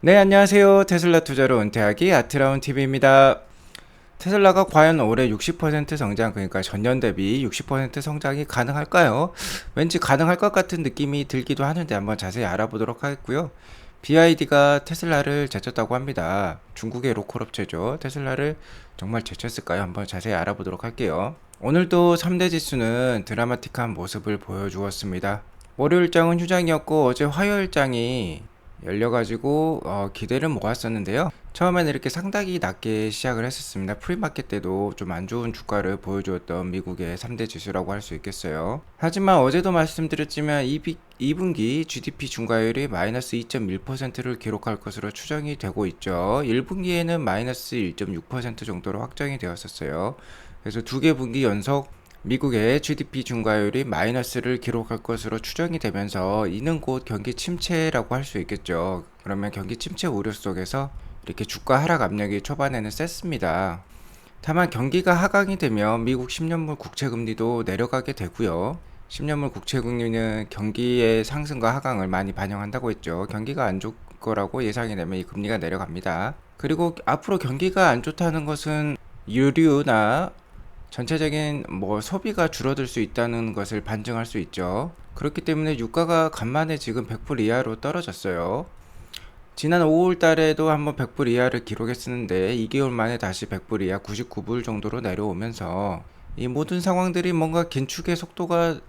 네, 안녕하세요. 테슬라 투자로 은퇴하기 아트라운 TV입니다. 테슬라가 과연 올해 60% 성장, 그러니까 전년 대비 60% 성장이 가능할까요? 왠지 가능할 것 같은 느낌이 들기도 하는데 한번 자세히 알아보도록 하겠고요. BYD가 테슬라를 제쳤다고 합니다. 중국의 로컬 업체죠. 테슬라를 정말 제쳤을까요? 한번 자세히 알아보도록 할게요. 오늘도 3대 지수는 드라마틱한 모습을 보여주었습니다. 월요일장은 휴장이었고 어제 화요일장이 열려가지고 기대를 모았었는데요. 처음에는 이렇게 상당히 낮게 시작을 했었습니다. 프리마켓 때도 좀 안 좋은 주가를 보여주었던 미국의 3대 지수라고 할 수 있겠어요. 하지만 어제도 말씀드렸지만 2분기 GDP 중과율이 마이너스 2.1%를 기록할 것으로 추정이 되고 있죠. 1분기에는 마이너스 1.6% 정도로 확정이 되었었어요. 그래서 두 개 분기 연속 미국의 GDP 증가율이 마이너스를 기록할 것으로 추정이 되면서 이는 곧 경기 침체라고 할 수 있겠죠. 그러면 경기 침체 우려 속에서 이렇게 주가 하락 압력이 초반에는 셌습니다. 다만 경기가 하강이 되면 미국 10년물 국채금리도 내려가게 되고요. 10년물 국채금리는 경기의 상승과 하강을 많이 반영한다고 했죠. 경기가 안 좋을 거라고 예상이 되면 이 금리가 내려갑니다. 그리고 앞으로 경기가 안 좋다는 것은 유류나 전체적인 소비가 줄어들 수 있다는 것을 반증할 수 있죠. 그렇기 때문에 유가가 간만에 지금 100불 이하로 떨어졌어요. 지난 5월 달에도 한번 100불 이하를 기록했었는데 2개월 만에 다시 100불 이하 99불 정도로 내려오면서 이 모든 상황들이 뭔가 긴축의 속도가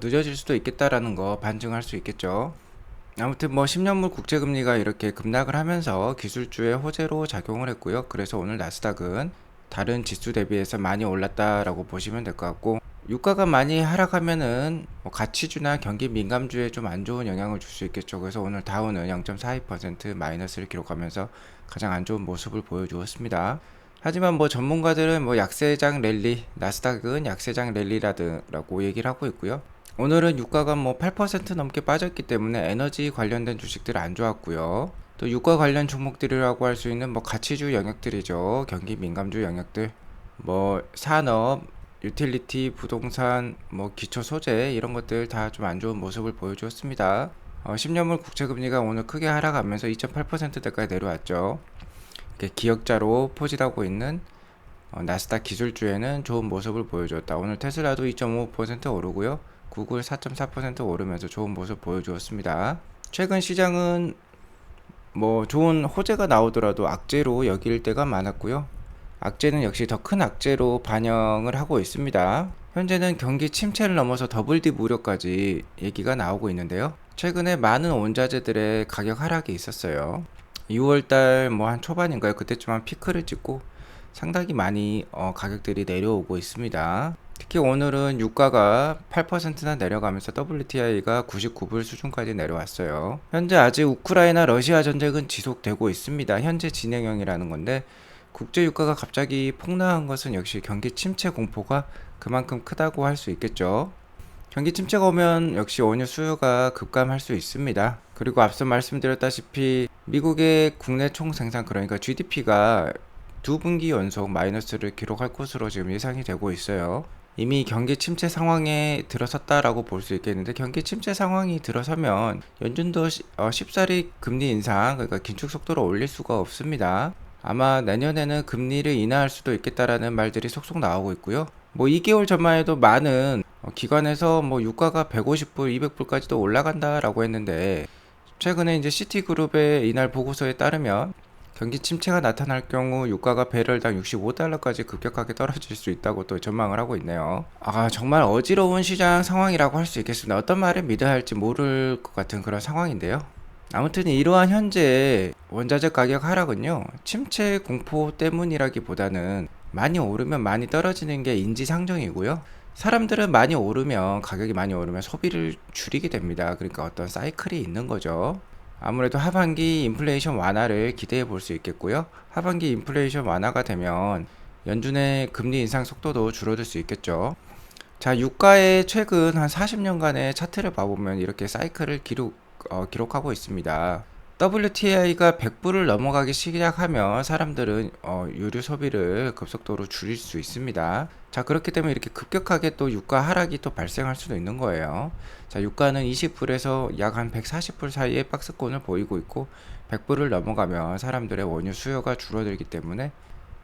늦어질 수도 있겠다라는 거 반증할 수 있겠죠. 아무튼 10년물 국채금리가 이렇게 급락을 하면서 기술주의 호재로 작용을 했고요. 그래서 오늘 나스닥은 다른 지수 대비해서 많이 올랐다라고 보시면 될 것 같고, 유가가 많이 하락하면은 가치주나 경기 민감주에 좀 안 좋은 영향을 줄 수 있겠죠. 그래서 오늘 다우는 0.42% 마이너스를 기록하면서 가장 안 좋은 모습을 보여주었습니다. 하지만 전문가들은 약세장 랠리, 나스닥은 약세장 랠리라고 얘기를 하고 있고요. 오늘은 유가가 8% 넘게 빠졌기 때문에 에너지 관련된 주식들 안 좋았고요. 또 유가 관련 종목들이라고 할 수 있는 가치주 영역들이죠. 경기 민감주 영역들, 산업, 유틸리티, 부동산, 기초 소재 이런 것들 다 좀 안 좋은 모습을 보여주었습니다. 10년물 국채금리가 오늘 크게 하락하면서 2.8%대까지 내려왔죠. 기역자로 포진하고 있는 나스닥 기술주에는 좋은 모습을 보여주었다. 오늘 테슬라도 2.5% 오르고요. 구글 4.4% 오르면서 좋은 모습 보여주었습니다. 최근 시장은 좋은 호재가 나오더라도 악재로 여길 때가 많았고요. 악재는 역시 더 큰 악재로 반영을 하고 있습니다. 현재는 경기 침체를 넘어서 더블딥 우려까지 얘기가 나오고 있는데요. 최근에 많은 원자재들의 가격 하락이 있었어요. 6월달 한 초반인가요? 그때쯤 한 피크를 찍고 상당히 많이 가격들이 내려오고 있습니다. 특히 오늘은 유가가 8%나 내려가면서 WTI가 99불 수준까지 내려왔어요. 현재 아직 우크라이나 러시아 전쟁은 지속되고 있습니다. 현재 진행형이라는 건데 국제 유가가 갑자기 폭락한 것은 역시 경기 침체 공포가 그만큼 크다고 할 수 있겠죠. 경기 침체가 오면 역시 원유 수요가 급감할 수 있습니다. 그리고 앞서 말씀드렸다시피 미국의 국내 총생산, 그러니까 GDP가 두 분기 연속 마이너스를 기록할 것으로 지금 예상이 되고 있어요. 이미 경기 침체 상황에 들어섰다라고 볼 수 있겠는데, 경기 침체 상황이 들어서면 연준도 쉽사리 금리 인상, 그러니까 긴축 속도를 올릴 수가 없습니다. 아마 내년에는 금리를 인하할 수도 있겠다라는 말들이 속속 나오고 있고요. 2개월 전만 해도 많은 기관에서 유가가 150불, 200불까지도 올라간다라고 했는데, 최근에 이제 시티그룹의 이날 보고서에 따르면 경기 침체가 나타날 경우 유가가 배럴당 65달러까지 급격하게 떨어질 수 있다고 또 전망을 하고 있네요. 정말 어지러운 시장 상황이라고 할 수 있겠습니다. 어떤 말을 믿어야 할지 모를 것 같은 그런 상황인데요. 아무튼 이러한 현재 원자재 가격 하락은요, 침체 공포 때문이라기보다는 많이 오르면 많이 떨어지는 게 인지상정이고요. 사람들은 많이 오르면, 가격이 많이 오르면 소비를 줄이게 됩니다. 그러니까 어떤 사이클이 있는 거죠. 아무래도 하반기 인플레이션 완화를 기대해 볼 수 있겠고요. 하반기 인플레이션 완화가 되면 연준의 금리 인상 속도도 줄어들 수 있겠죠. 자, 유가의 최근 한 40년간의 차트를 봐보면 이렇게 사이클을 기록하고 있습니다. WTI가 100불을 넘어가기 시작하면 사람들은 유류 소비를 급속도로 줄일 수 있습니다. 자, 그렇기 때문에 이렇게 급격하게 또 유가 하락이 또 발생할 수도 있는 거예요. 자, 유가는 20불에서 약 한 140불 사이에 박스권을 보이고 있고, 100불을 넘어가면 사람들의 원유 수요가 줄어들기 때문에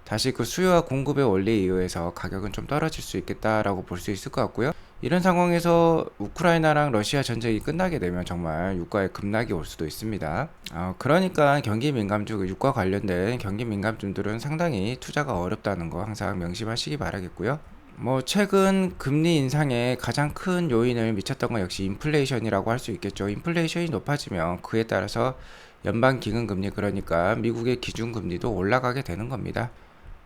다시 그 수요와 공급의 원리에 의해서 가격은 좀 떨어질 수 있겠다라고 볼 수 있을 것 같고요. 이런 상황에서 우크라이나랑 러시아 전쟁이 끝나게 되면 정말 유가에 급락이 올 수도 있습니다. 그러니까 경기 민감주, 유가 관련된 경기 민감주들은 상당히 투자가 어렵다는 거 항상 명심하시기 바라겠고요. 뭐 최근 금리 인상에 가장 큰 요인을 미쳤던 건 역시 인플레이션이라고 할 수 있겠죠. 인플레이션이 높아지면 그에 따라서 연방 기준금리, 그러니까 미국의 기준금리도 올라가게 되는 겁니다.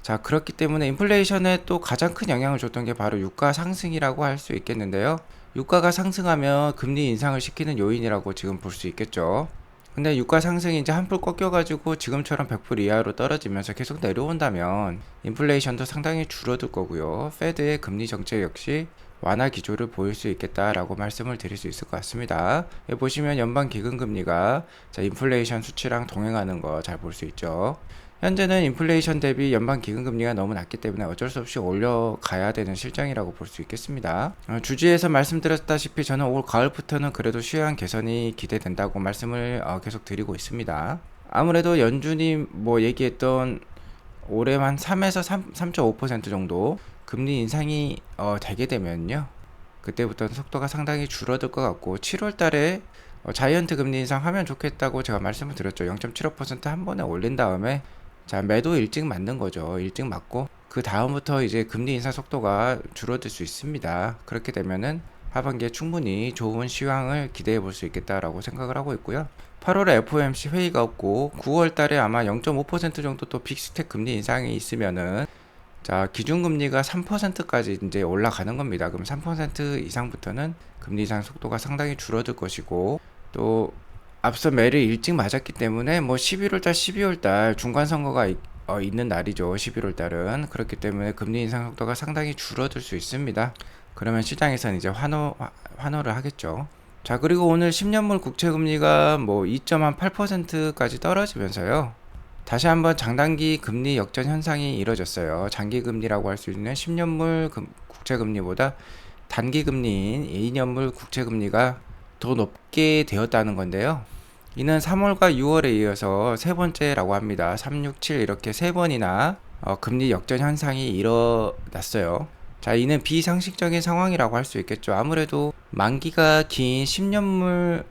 자, 그렇기 때문에 인플레이션에 또 가장 큰 영향을 줬던 게 바로 유가 상승이라고 할 수 있겠는데요. 유가가 상승하면 금리 인상을 시키는 요인이라고 지금 볼 수 있겠죠. 근데 유가 상승이 이제 한풀 꺾여가지고 지금처럼 100불 이하로 떨어지면서 계속 내려온다면 인플레이션도 상당히 줄어들 거고요. 페드의 금리 정책 역시 완화 기조를 보일 수 있겠다라고 말씀을 드릴 수 있을 것 같습니다. 여기 보시면 연방 기준금리가 인플레이션 수치랑 동행하는 거 잘 볼 수 있죠. 현재는 인플레이션 대비 연방 기준금리가 너무 낮기 때문에 어쩔 수 없이 올려가야 되는 실정이라고 볼 수 있겠습니다. 주지에서 말씀드렸다시피 저는 올 가을부터는 그래도 시황 개선이 기대된다고 말씀을 계속 드리고 있습니다. 아무래도 연준이 뭐 얘기했던 올해 한 3에서 3.5% 정도 금리 인상이 되게 되면요, 그때부터 속도가 상당히 줄어들 것 같고 7월 달에 자이언트 금리 인상 하면 좋겠다고 제가 말씀을 드렸죠. 0.75% 한 번에 올린 다음에 자, 매도 일찍 맞는 거죠. 일찍 맞고 그 다음부터 이제 금리 인상 속도가 줄어들 수 있습니다. 그렇게 되면은 하반기에 충분히 좋은 시황을 기대해 볼 수 있겠다라고 생각을 하고 있고요. 8월에 FOMC 회의가 없고 9월 달에 아마 0.5% 정도 또 빅스텝 금리 인상이 있으면은 자, 기준금리가 3%까지 이제 올라가는 겁니다. 그럼 3% 이상부터는 금리 인상 속도가 상당히 줄어들 것이고, 또 앞서 매를 일찍 맞았기 때문에 뭐 11월달, 12월달 중간선거가 있는 날이죠. 11월달은. 그렇기 때문에 금리 인상 속도가 상당히 줄어들 수 있습니다. 그러면 시장에서는 이제 환호를 하겠죠. 자, 그리고 오늘 10년물 국채금리가 뭐 2.8%까지 떨어지면서요, 다시 한번 장단기 금리 역전 현상이 이뤄졌어요. 장기금리라고 할 수 있는 10년물 국채금리보다 단기금리인 2년물 국채금리가 더 높게 되었다는 건데요. 이는 3월과 6월에 이어서 세 번째라고 합니다. 3, 6, 7 이렇게 세 번이나 금리 역전 현상이 일어났어요. 자, 이는 비상식적인 상황이라고 할 수 있겠죠. 아무래도 만기가 긴 10년물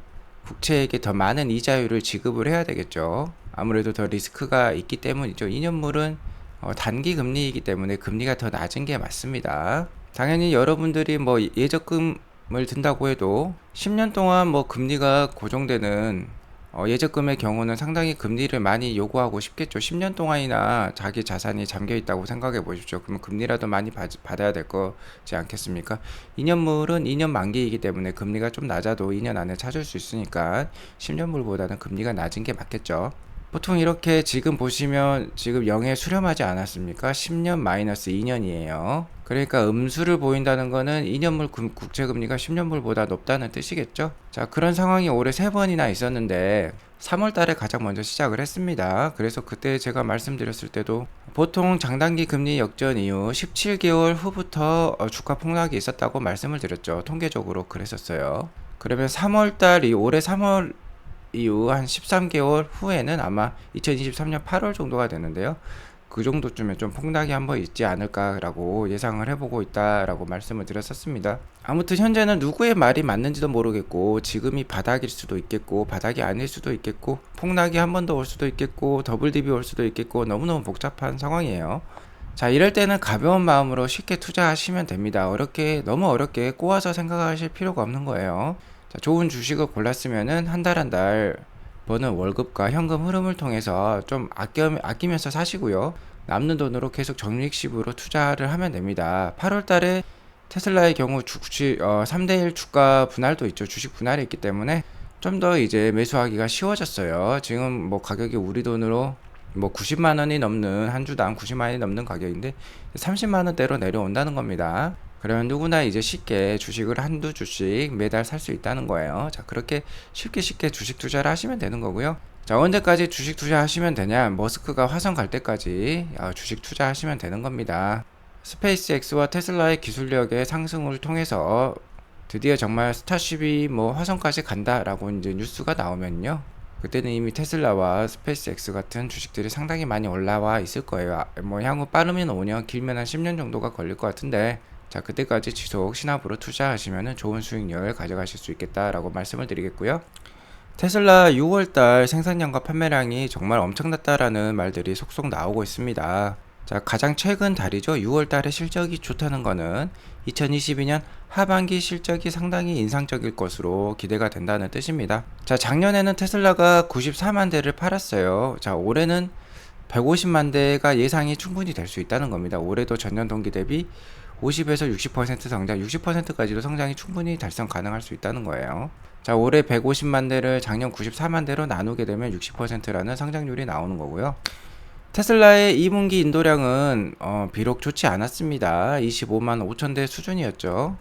국채에게 더 많은 이자율을 지급을 해야 되겠죠. 아무래도 더 리스크가 있기 때문이죠. 2년물은 단기 금리이기 때문에 금리가 더 낮은 게 맞습니다. 당연히 여러분들이 뭐 예적금을 든다고 해도 10년 동안 뭐 금리가 고정되는 예적금의 경우는 상당히 금리를 많이 요구하고 싶겠죠. 10년 동안이나 자기 자산이 잠겨 있다고 생각해 보십시오. 그러면 금리라도 많이 받아야 될 거지 않겠습니까? 2년물은 2년 만기이기 때문에 금리가 좀 낮아도 2년 안에 찾을 수 있으니까 10년물보다는 금리가 낮은 게 맞겠죠. 보통 이렇게 지금 보시면 지금 0에 수렴하지 않았습니까? 10년 마이너스 2년이에요. 그러니까 음수를 보인다는 거는 2년물 국채금리가 10년물보다 높다는 뜻이겠죠? 자, 그런 상황이 올해 3번이나 있었는데 3월 달에 가장 먼저 시작을 했습니다. 그래서 그때 제가 말씀드렸을 때도 보통 장단기 금리 역전 이후 17개월 후부터 주가 폭락이 있었다고 말씀을 드렸죠. 통계적으로 그랬었어요. 그러면 3월 달이 올해 3월 이후 한 13개월 후에는 아마 2023년 8월 정도가 되는데요. 그 정도쯤에 좀 폭락이 한번 있지 않을까라고 예상을 해보고 있다라고 말씀을 드렸었습니다. 아무튼 현재는 누구의 말이 맞는지도 모르겠고, 지금이 바닥일 수도 있겠고 바닥이 아닐 수도 있겠고, 폭락이 한 번 더 올 수도 있겠고 더블 딥이 올 수도 있겠고, 너무너무 복잡한 상황이에요. 자, 이럴 때는 가벼운 마음으로 쉽게 투자하시면 됩니다. 너무 어렵게 꼬아서 생각하실 필요가 없는 거예요. 자, 좋은 주식을 골랐으면은 한 달 한 달 버는 월급과 현금 흐름을 통해서 좀 아끼면서 사시고요. 남는 돈으로 계속 적립식으로 투자를 하면 됩니다. 8월 달에 테슬라의 경우 주식 3대1 주가 분할도 있죠. 주식 분할이 있기 때문에 좀 더 이제 매수하기가 쉬워졌어요. 지금 뭐 가격이 우리 돈으로 뭐 90만 원이 넘는, 한 주당 90만 원이 넘는 가격인데 30만 원대로 내려온다는 겁니다. 그러면 누구나 이제 쉽게 주식을 한두 주씩 매달 살 수 있다는 거예요. 자, 그렇게 쉽게 주식 투자를 하시면 되는 거고요. 자, 언제까지 주식 투자하시면 되냐? 머스크가 화성 갈 때까지 주식 투자하시면 되는 겁니다. 스페이스X와 테슬라의 기술력의 상승을 통해서 드디어 정말 스타쉽이 뭐 화성까지 간다라고 이제 뉴스가 나오면요, 그때는 이미 테슬라와 스페이스X 같은 주식들이 상당히 많이 올라와 있을 거예요. 뭐 향후 빠르면 5년, 길면 한 10년 정도가 걸릴 것 같은데, 자, 그때까지 지속 신압으로 투자하시면 좋은 수익률 가져가실 수 있겠다라고 말씀을 드리겠고요. 테슬라 6월달 생산량과 판매량이 정말 엄청났다라는 말들이 속속 나오고 있습니다. 자, 가장 최근 달이죠. 6월달에 실적이 좋다는 거는 2022년 하반기 실적이 상당히 인상적일 것으로 기대가 된다는 뜻입니다. 자, 작년에는 테슬라가 94만 대를 팔았어요. 자, 올해는 150만 대가 예상이 충분히 될 수 있다는 겁니다. 올해도 전년 동기 대비 50에서 60% 성장, 60%까지도 성장이 충분히 달성 가능할 수 있다는 거예요. 자, 올해 150만 대를 작년 94만 대로 나누게 되면 60%라는 성장률이 나오는 거고요. 테슬라의 2분기 인도량은 비록 좋지 않았습니다. 25만 5천 대 수준이었죠.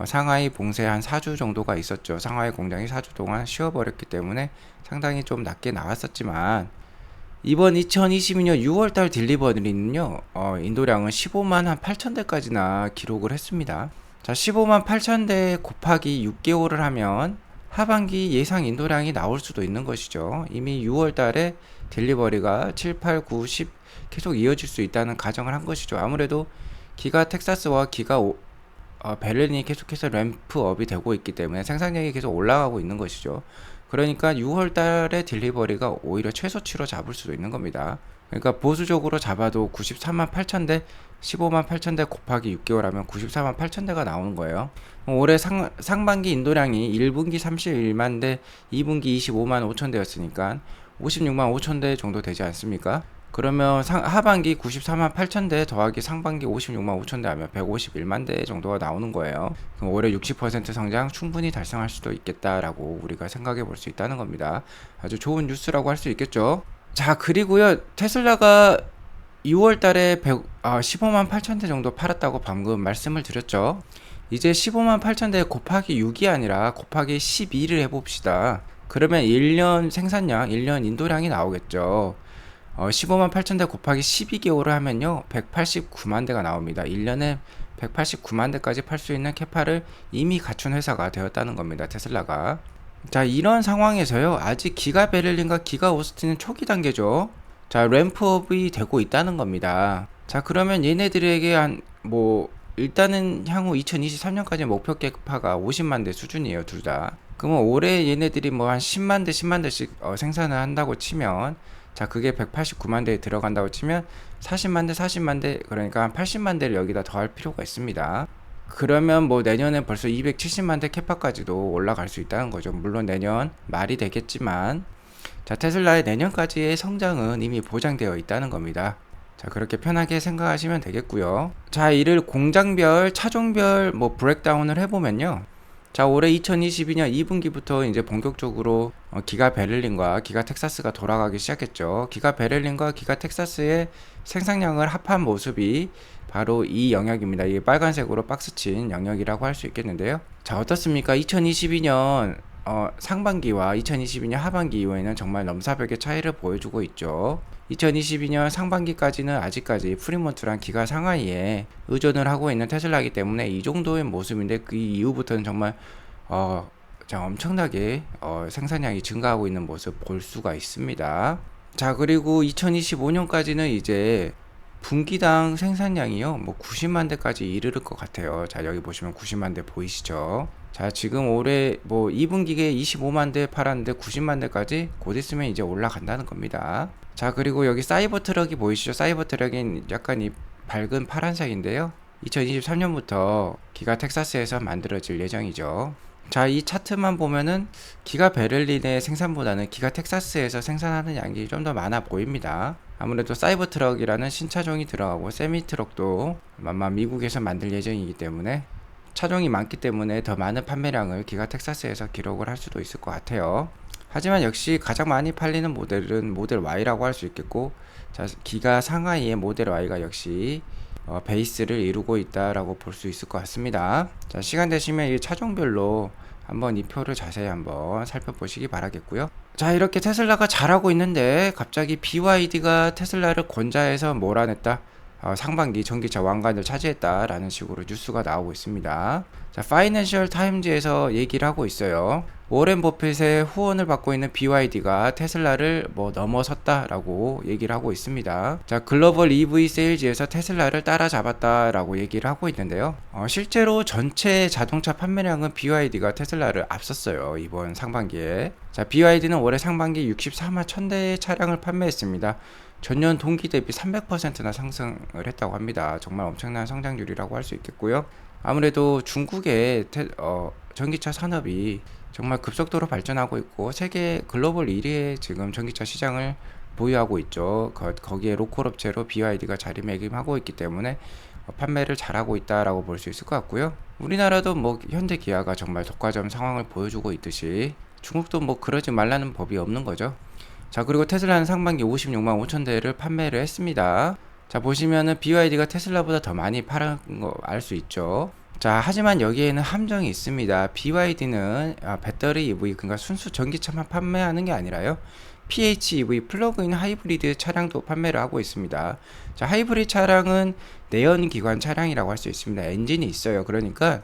상하이 봉쇄 한 4주 정도가 있었죠. 상하이 공장이 4주 동안 쉬어버렸기 때문에 상당히 좀 낮게 나왔었지만, 이번 2022년 6월달 딜리버리는요, 인도량은 15만 한 8천 대까지나 기록을 했습니다. 자, 15만 8천 대 곱하기 6개월을 하면 하반기 예상 인도량이 나올 수도 있는 것이죠. 이미 6월달에 딜리버리가 7, 8, 9, 10 계속 이어질 수 있다는 가정을 한 것이죠. 아무래도 기가 텍사스와 기가 베를린이 계속해서 램프업이 되고 있기 때문에 생산량이 계속 올라가고 있는 것이죠. 그러니까 6월달에 딜리버리가 오히려 최소치로 잡을 수도 있는 겁니다. 그러니까 보수적으로 잡아도 93만 8천 대, 15만 8천 대 곱하기 6개월 하면 94만 8천 대가 나오는 거예요. 올해 상반기 인도량이 1분기 31만 대, 2분기 25만 5천 대였으니까 56만 5천 대 정도 되지 않습니까? 그러면 하반기 94만 8천 대 더하기 상반기 56만 5천 대 하면 151만 대 정도가 나오는 거예요. 그럼 올해 60% 성장 충분히 달성할 수도 있겠다라고 우리가 생각해 볼 수 있다는 겁니다. 아주 좋은 뉴스라고 할 수 있겠죠. 자, 그리고요, 테슬라가 6월 달에 15만 8천 대 정도 팔았다고 방금 말씀을 드렸죠. 이제 15만 8천 대 곱하기 6이 아니라 곱하기 12를 해봅시다. 그러면 1년 생산량, 1년 인도량이 나오겠죠. 15만 8천 대 곱하기 12개월을 하면요, 189만 대가 나옵니다. 1년에 189만 대까지 팔 수 있는 캐파를 이미 갖춘 회사가 되었다는 겁니다, 테슬라가. 자, 이런 상황에서요, 아직 기가 베를린과 기가 오스틴은 초기 단계죠. 자, 램프업이 되고 있다는 겁니다. 자, 그러면 얘네들에게 일단은 향후 2023년까지 목표 캐파가 50만 대 수준이에요, 둘 다. 그러면 올해 얘네들이 한 10만 대, 10만 대씩 생산을 한다고 치면, 자, 그게 189만 대에 들어간다고 치면 40만 대, 40만 대, 그러니까 한 80만 대를 여기다 더할 필요가 있습니다. 그러면 내년에 벌써 270만 대 캐파까지도 올라갈 수 있다는 거죠. 물론 내년 말이 되겠지만, 자, 테슬라의 내년까지의 성장은 이미 보장되어 있다는 겁니다. 자, 그렇게 편하게 생각하시면 되겠고요. 자, 이를 공장별, 차종별 브렉다운을 해보면요. 자, 올해 2022년 2분기부터 이제 본격적으로 기가 베를린과 기가 텍사스가 돌아가기 시작했죠. 기가 베를린과 기가 텍사스의 생산량을 합한 모습이 바로 이 영역입니다. 이게 빨간색으로 박스 친 영역이라고 할 수 있겠는데요. 자, 어떻습니까? 2022년 상반기와 2022년 하반기 이후에는 정말 넘사벽의 차이를 보여주고 있죠. 2022년 상반기까지는 아직까지 프리몬트랑 기가 상하이에 의존을 하고 있는 테슬라이기 때문에 이 정도의 모습인데, 그 이후부터는 정말 엄청나게 생산량이 증가하고 있는 모습 볼 수가 있습니다. 자, 그리고 2025년까지는 이제 분기당 생산량이요 90만 대까지 이르를 것 같아요. 자, 여기 보시면 90만 대 보이시죠? 자, 지금 올해 2분기에 25만 대 팔았는데 90만 대까지 곧 있으면 이제 올라간다는 겁니다. 자, 그리고 여기 사이버 트럭이 보이시죠? 사이버 트럭인 약간 이 밝은 파란색인데요, 2023년부터 기가 텍사스에서 만들어질 예정이죠. 자, 이 차트만 보면은 기가 베를린의 생산보다는 기가 텍사스에서 생산하는 양이 좀 더 많아 보입니다. 아무래도 사이버 트럭이라는 신차종이 들어가고 세미 트럭도 아마 미국에서 만들 예정이기 때문에 차종이 많기 때문에 더 많은 판매량을 기가 텍사스에서 기록을 할 수도 있을 것 같아요. 하지만 역시 가장 많이 팔리는 모델은 모델 Y라고 할 수 있겠고, 자, 기가 상하이의 모델 Y가 역시 베이스를 이루고 있다라고 볼 수 있을 것 같습니다. 자, 시간 되시면 이 차종별로 한번 이 표를 자세히 한번 살펴보시기 바라겠고요. 자, 이렇게 테슬라가 잘하고 있는데 갑자기 BYD가 테슬라를 권좌해서 몰아냈다, 상반기 전기차 왕관을 차지했다라는 식으로 뉴스가 나오고 있습니다. 자, 파이낸셜 타임즈에서 얘기를 하고 있어요. 워렌 버핏의 후원을 받고 있는 BYD가 테슬라를 넘어섰다라고 얘기를 하고 있습니다. 자, 글로벌 EV 세일즈에서 테슬라를 따라잡았다라고 얘기를 하고 있는데요. 실제로 전체 자동차 판매량은 BYD가 테슬라를 앞섰어요. 이번 상반기에. 자, BYD는 올해 상반기 64만 1000대의 차량을 판매했습니다. 전년 동기 대비 300%나 상승을 했다고 합니다. 정말 엄청난 성장률이라고 할 수 있겠고요. 아무래도 중국의 전기차 산업이 정말 급속도로 발전하고 있고 세계 글로벌 1위의 지금 전기차 시장을 보유하고 있죠. 거기에 로컬 업체로 BYD가 자리매김하고 있기 때문에 판매를 잘하고 있다라고 볼 수 있을 것 같고요. 우리나라도 현대 기아가 정말 독과점 상황을 보여주고 있듯이 중국도 그러지 말라는 법이 없는 거죠. 자, 그리고 테슬라는 상반기 56만 5천 대를 판매를 했습니다. 자, 보시면은 BYD가 테슬라보다 더 많이 팔은 거 알 수 있죠. 자, 하지만 여기에는 함정이 있습니다. BYD는 배터리 EV, 그러니까 순수 전기차만 판매하는 게 아니라요, PHEV, 플러그인 하이브리드 차량도 판매를 하고 있습니다. 자, 하이브리드 차량은 내연기관 차량이라고 할 수 있습니다. 엔진이 있어요. 그러니까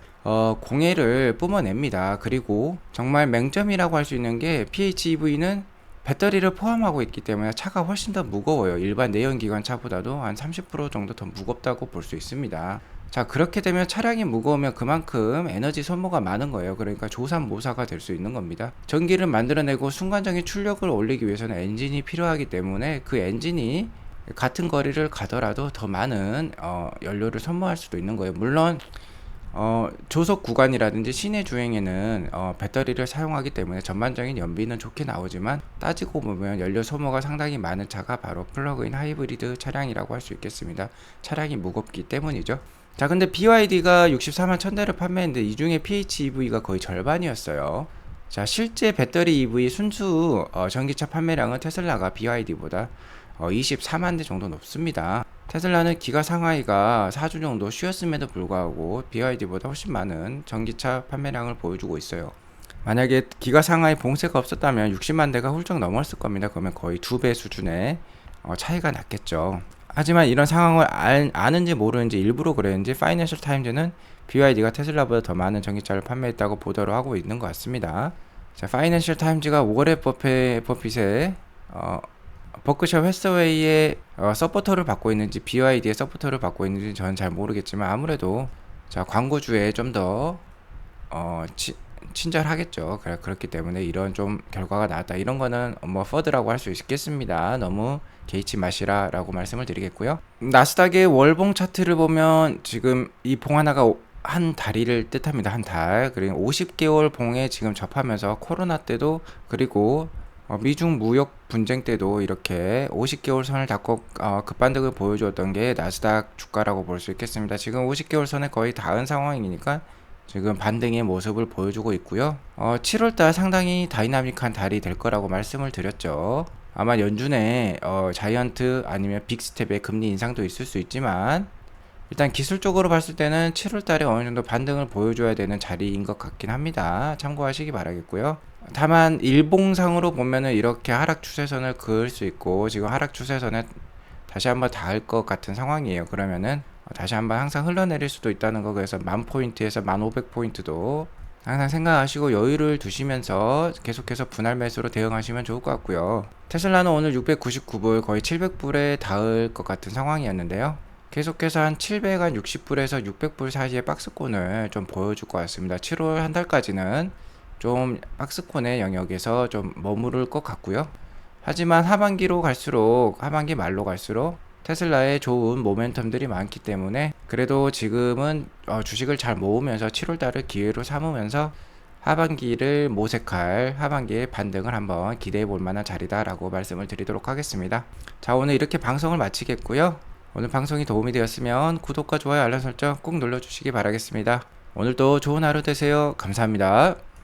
공해를 뿜어냅니다. 그리고 정말 맹점이라고 할 수 있는 게 PHEV는 배터리를 포함하고 있기 때문에 차가 훨씬 더 무거워요. 일반 내연기관 차보다도 한 30% 정도 더 무겁다고 볼 수 있습니다. 자, 그렇게 되면 차량이 무거우면 그만큼 에너지 소모가 많은 거예요. 그러니까 조산모사가 될 수 있는 겁니다. 전기를 만들어내고 순간적인 출력을 올리기 위해서는 엔진이 필요하기 때문에 그 엔진이 같은 거리를 가더라도 더 많은 연료를 소모할 수도 있는 거예요. 물론 조속 구간이라든지 시내 주행에는 배터리를 사용하기 때문에 전반적인 연비는 좋게 나오지만 따지고 보면 연료 소모가 상당히 많은 차가 바로 플러그인 하이브리드 차량이라고 할 수 있겠습니다. 차량이 무겁기 때문이죠. 자, 근데 BYD가 64만 1000대를 판매했는데 이 중에 PHEV가 거의 절반이었어요. 자, 실제 배터리 EV 순수 전기차 판매량은 테슬라가 BYD보다 24만 대 정도 높습니다. 테슬라는 기가 상하이가 4주 정도 쉬었음에도 불구하고 BYD보다 훨씬 많은 전기차 판매량을 보여주고 있어요. 만약에 기가 상하이 봉쇄가 없었다면 60만 대가 훌쩍 넘었을 겁니다. 그러면 거의 2배 수준의 차이가 났겠죠. 하지만 이런 상황을 아는지 모르는지 일부러 그랬는지 파이낸셜 타임즈는 BYD가 테슬라보다 더 많은 전기차를 판매했다고 보도를 하고 있는 것 같습니다. 자, 파이낸셜 타임즈가 워렌 버핏의 버크셔 해서웨이의 서포터를 받고 있는지 BYD의 서포터를 받고 있는지 저는 잘 모르겠지만 아무래도 자, 광고주에 좀 더 친절하겠죠. 그렇기 때문에 이런 좀 결과가 나왔다. 이런 거는 퍼드라고 할 수 있겠습니다. 너무 개의치 마시라라고 말씀을 드리겠고요. 나스닥의 월봉 차트를 보면 지금 이 봉 하나가 한 다리를 뜻합니다. 한 달. 그리고 50개월 봉에 지금 접하면서 코로나 때도 그리고 미중 무역 분쟁 때도 이렇게 50개월 선을 닫고 급반등을 보여주었던 게 나스닥 주가라고 볼 수 있겠습니다. 지금 50개월 선에 거의 닿은 상황이니까 지금 반등의 모습을 보여주고 있고요. 7월달 상당히 다이나믹한 달이 될 거라고 말씀을 드렸죠. 아마 연준에 자이언트 아니면 빅스텝의 금리 인상도 있을 수 있지만 일단 기술적으로 봤을 때는 7월달에 어느 정도 반등을 보여줘야 되는 자리인 것 같긴 합니다. 참고하시기 바라겠고요. 다만 일봉상으로 보면은 이렇게 하락 추세선을 그을 수 있고 지금 하락 추세선에 다시 한번 닿을 것 같은 상황이에요. 그러면은 다시 한번 항상 흘러내릴 수도 있다는 거. 그래서 1000포인트에서 1500포인트도 항상 생각하시고 여유를 두시면서 계속해서 분할 매수로 대응하시면 좋을 것 같고요. 테슬라는 오늘 699불 거의 700불에 닿을 것 같은 상황이었는데요. 계속해서 한 760불에서 600불 사이의 박스권을 좀 보여줄 것 같습니다. 7월 한 달까지는 좀 박스권의 영역에서 좀 머무를 것 같고요. 하지만 하반기 말로 갈수록 테슬라에 좋은 모멘텀들이 많기 때문에 그래도 지금은 주식을 잘 모으면서 7월달을 기회로 삼으면서 하반기를 모색할 하반기의 반등을 한번 기대해 볼 만한 자리다라고 말씀을 드리도록 하겠습니다. 자, 오늘 이렇게 방송을 마치겠고요. 오늘 방송이 도움이 되었으면 구독과 좋아요 알람 설정 꼭 눌러주시기 바라겠습니다. 오늘도 좋은 하루 되세요. 감사합니다.